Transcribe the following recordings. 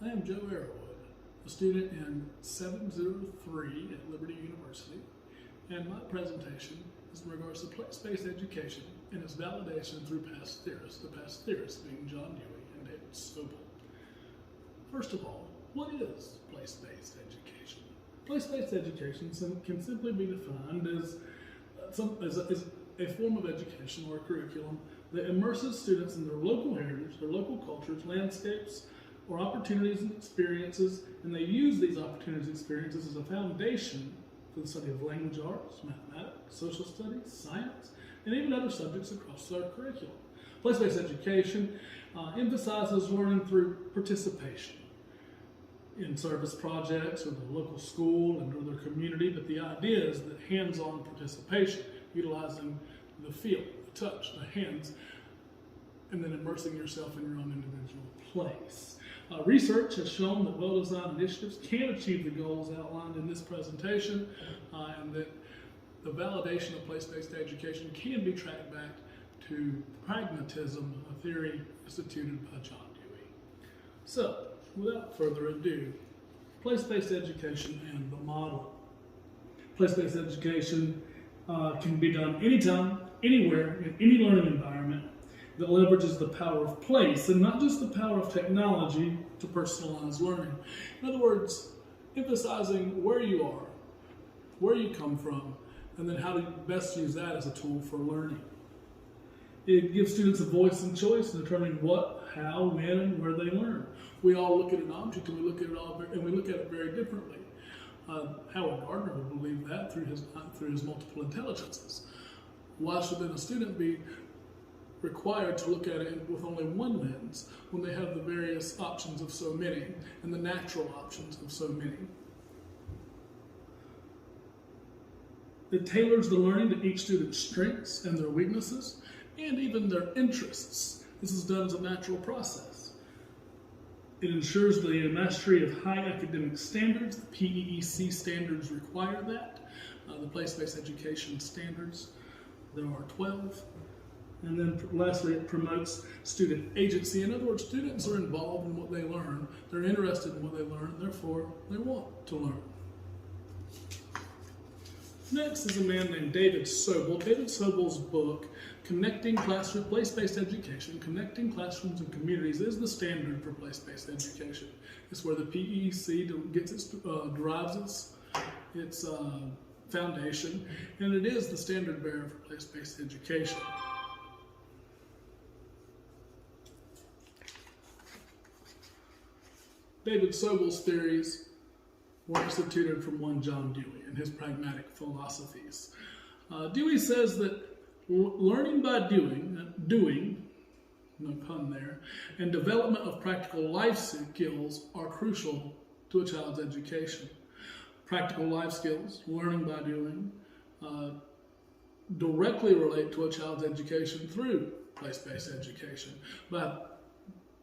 I am Joe Arrowwood, a student in 703 at Liberty University, and my presentation is in regards to place-based education and its validation through past theorists, the past theorists being John Dewey and David Sobel. First of all, what is place-based education? Place-based education can simply be defined as a form of education or a curriculum that immerses students in their local heritage, their local cultures, landscapes, or opportunities and experiences, and they use these opportunities and experiences as a foundation for the study of language arts, mathematics, social studies, science, and even other subjects across our curriculum. Place-based education emphasizes learning through participation in service projects or the local school and or their community, but the idea is that hands-on participation, utilizing the feel, the touch, the hands, and then immersing yourself in your own individual place. Research has shown that well-designed initiatives can achieve the goals outlined in this presentation, and that the validation of place-based education can be tracked back to pragmatism, a theory instituted by John Dewey. So, without further ado, place-based education and the model. Place-based education can be done anytime, anywhere, in any learning environment that leverages the power of place and not just the power of technology to personalize learning. In other words, emphasizing where you are, where you come from, and then how to best use that as a tool for learning. It gives students a voice and choice in determining what, how, when, and where they learn. We all look at an object and we look at it very differently. Howard Gardner would believe that through his multiple intelligences. Why should then a student be required to look at it with only one lens when they have the various options of so many and the natural options of so many? It tailors the learning to each student's strengths and their weaknesses and even their interests. This is done as a natural process. It ensures the mastery of high academic standards. The PEEC standards require that. The place-based education standards, there are 12. And then lastly, it promotes student agency. In other words, students are involved in what they learn. They're interested in what they learn, therefore they want to learn. Next is a man named David Sobel. David Sobel's book, Connecting Classroom, Place-Based Education, Connecting Classrooms and Communities, is the standard for place-based education. It's where the PEC derives its foundation, and it is the standard bearer for place-based education. David Sobel's theories were instituted from one John Dewey and his pragmatic philosophies. Dewey says that learning by doing, no pun there, and development of practical life skills are crucial to a child's education. Practical life skills, learning by doing, directly relate to a child's education through place-based education. By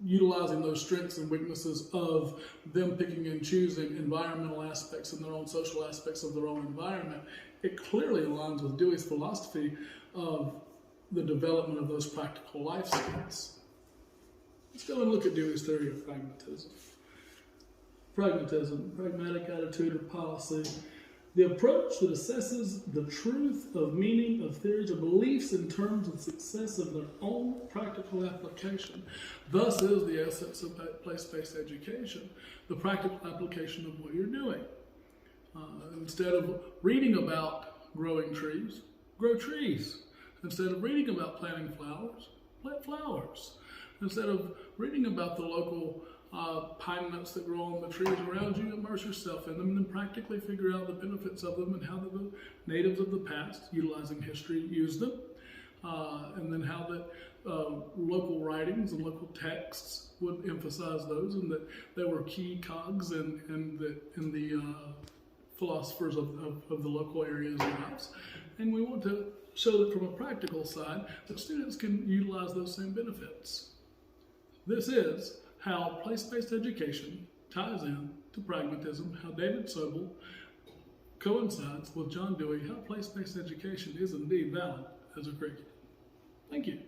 utilizing those strengths and weaknesses of them picking and choosing environmental aspects and their own social aspects of their own environment, it clearly aligns with Dewey's philosophy of the development of those practical life skills. Let's go and look at Dewey's theory of pragmatism. Pragmatism, pragmatic attitude or policy, the approach that assesses the truth of meaning of theories or beliefs in terms of success of their own practical application. Thus is the essence of place-based education, the practical application of what you're doing. Instead of reading about growing trees, grow trees. Instead of reading about planting flowers, plant flowers. Instead of reading about the local pine nuts that grow on the trees around you, immerse yourself in them and then practically figure out the benefits of them and how the natives of the past, utilizing history, used them, and then how that local writings and local texts would emphasize those, and that they were key cogs in the philosophers of the local areas' lives. And we want to show that from a practical side that students can utilize those same benefits. This is how place-based education ties in to pragmatism, how David Sobel coincides with John Dewey, how place-based education is indeed valid as a curriculum. Thank you.